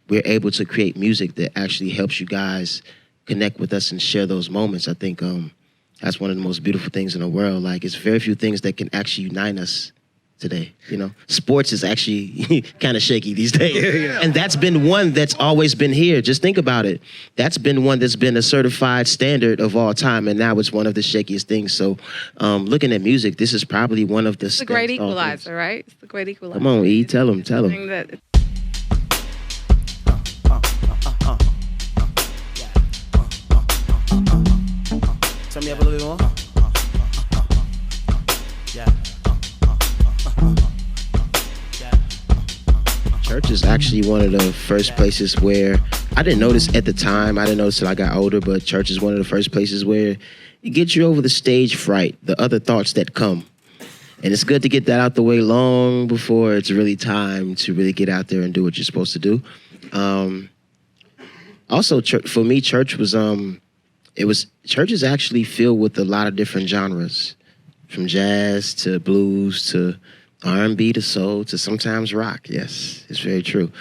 we're able to create music that actually helps you guys connect with us and share those moments. I think that's one of the most beautiful things in the world. Like, it's very few things that can actually unite us today, you know? Sports is actually kind of shaky these days. Yeah. And that's been one that's always been here. Just think about it. That's been one that's been a certified standard of all time, and now it's one of the shakiest things. So looking at music, this is probably one of the... It's the great equalizer, right? It's the great equalizer. Come on, E, tell him. Tell me up a little bit more. Church is actually one of the first places where, I didn't notice at the time, I didn't notice till I got older, but church is one of the first places where it gets you over the stage fright, the other thoughts that come. And it's good to get that out the way long before it's really time to really get out there and do what you're supposed to do. Also, for me, church was, church is actually filled with a lot of different genres, from jazz to blues to R&B to soul to sometimes rock. Yes, it's very true.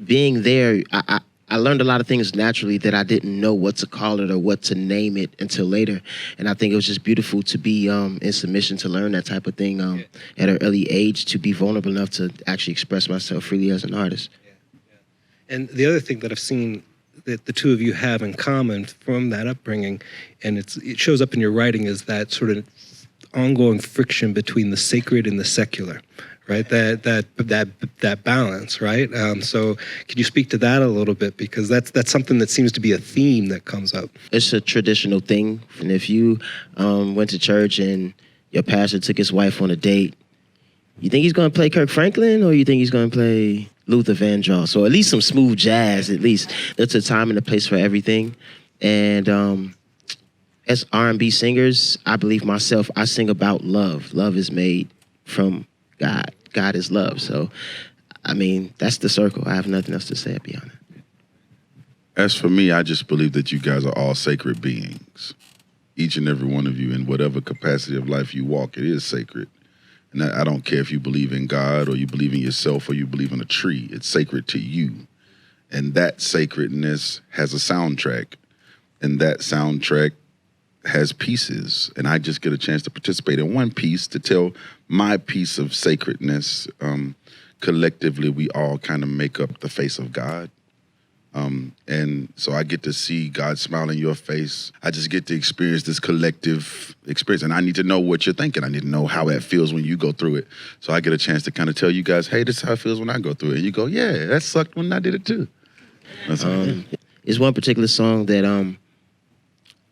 Being there, I learned a lot of things naturally that I didn't know what to call it or what to name it until later. And I think it was just beautiful to be in submission to learn that type of thing at an early age, to be vulnerable enough to actually express myself freely as an artist. Yeah. And the other thing that I've seen that the two of you have in common from that upbringing, and it shows up in your writing, is that sort of ongoing friction between the sacred and the secular, right? That balance, right? So could you speak to that a little bit? Because that's something that seems to be a theme that comes up. It's a traditional thing. And if you went to church and your pastor took his wife on a date, you think he's going to play Kirk Franklin, or you think he's going to play Luther Vandross, or at least some smooth jazz? At least there's a time and a place for everything. And as R&B singers, I believe myself, I sing about love. Love is made from God. God is love. So, I mean, that's the circle. I have nothing else to say beyond it. As for me, I just believe that you guys are all sacred beings. Each and every one of you, in whatever capacity of life you walk, it is sacred. And I don't care if you believe in God or you believe in yourself or you believe in a tree. It's sacred to you. And that sacredness has a soundtrack. And that soundtrack has pieces, and I just get a chance to participate in one piece, to tell my piece of sacredness. Collectively, we all kind of make up the face of God. And so I get to see God smile in your face. I just get to experience this collective experience, and I need to know what you're thinking. I need to know how it feels when you go through it. So I get a chance to kind of tell you guys, hey, this is how it feels when I go through it. And you go, yeah, that sucked when I did it too. It's one particular song that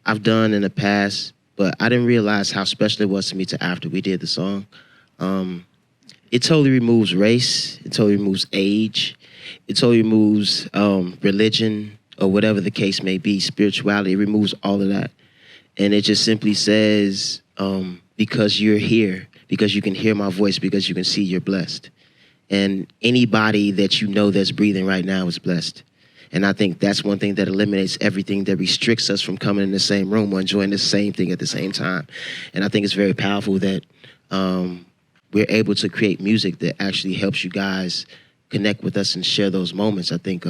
I've done in the past, but I didn't realize how special it was to me till after we did the song. It totally removes race. It totally removes age. It totally removes religion or whatever the case may be, spirituality. It removes all of that. And it just simply says, because you're here, because you can hear my voice, because you can see, you're blessed. And anybody that you know that's breathing right now is blessed. And I think that's one thing that eliminates everything that restricts us from coming in the same room or enjoying the same thing at the same time. And I think it's very powerful that we're able to create music that actually helps you guys connect with us and share those moments. I think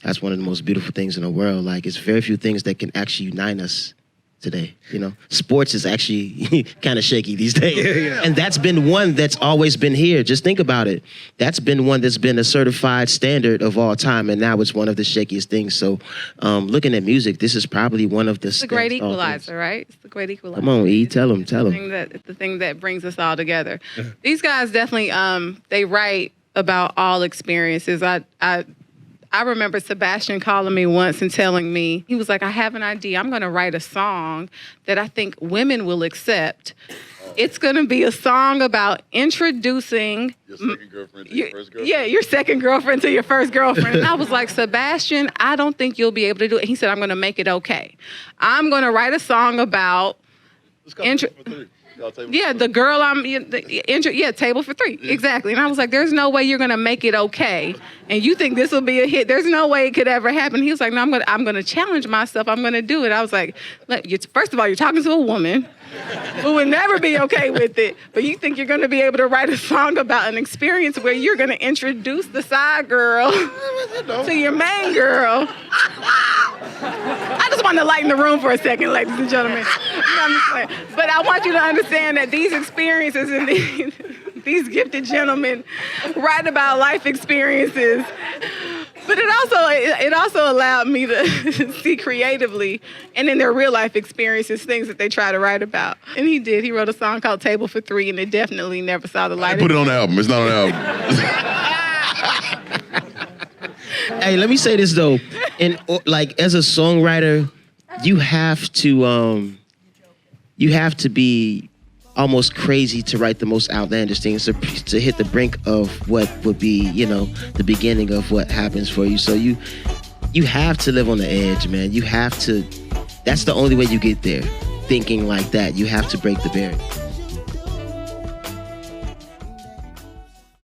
that's one of the most beautiful things in the world. Like, it's very few things that can actually unite us today, you know? Sports is actually kind of shaky these days. Yeah. And that's been one that's always been here. Just think about it. That's been one that's been a certified standard of all time, and now it's one of the shakiest things. So looking at music, this is probably one of the... It's the great equalizer, right? It's the great equalizer. Come on, E, tell him. It's the thing that brings us all together. These guys definitely, they write about all experiences. I remember Sebastian calling me once and telling me, he was like, I have an idea. I'm going to write a song that I think women will accept. It's going to be a song about introducing... Your second girlfriend to your first girlfriend? Yeah, your second girlfriend to your first girlfriend. And I was like, Sebastian, I don't think you'll be able to do it. He said, I'm going to make it okay. I'm going to write a song about... Yeah, the girl table for three. Exactly. And I was like, there's no way you're going to make it okay. And you think this will be a hit. There's no way it could ever happen. He was like, no, I'm going to challenge myself. I'm going to do it. I was like, first of all, you're talking to a woman who would never be okay with it. But you think you're going to be able to write a song about an experience where you're going to introduce the side girl to your main girl. I just want to lighten the room for a second, ladies and gentlemen. But I want you to understand that these experiences and these gifted gentlemen write about life experiences. But it also allowed me to see creatively and in their real life experiences things that they try to write about. And he did. He wrote a song called Table for Three, and it definitely never saw the light. Put it on the album. It's not on the album. Hey, let me say this though. As a songwriter, you have to be almost crazy to write the most outlandish things to hit the brink of what would be, the beginning of what happens for you. So you have to live on the edge, man. You have to. That's the only way you get there. Thinking like that, you have to break the barrier.